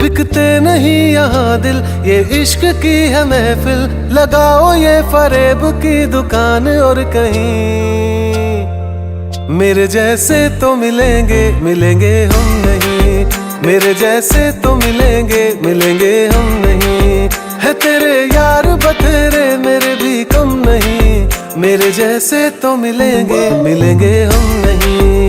बिकते नहीं यहाँ दिल, ये इश्क की है महफिल, लगाओ ये फरेब की दुकान और कहीं मेरे जैसे तो मिलेंगे मिलेंगे हम नहीं, मेरे जैसे तो मिलेंगे मिलेंगे हम नहीं। है तेरे यार बतेरे मेरे भी कम नहीं, मेरे जैसे तो मिलेंगे मिलेंगे हम नहीं।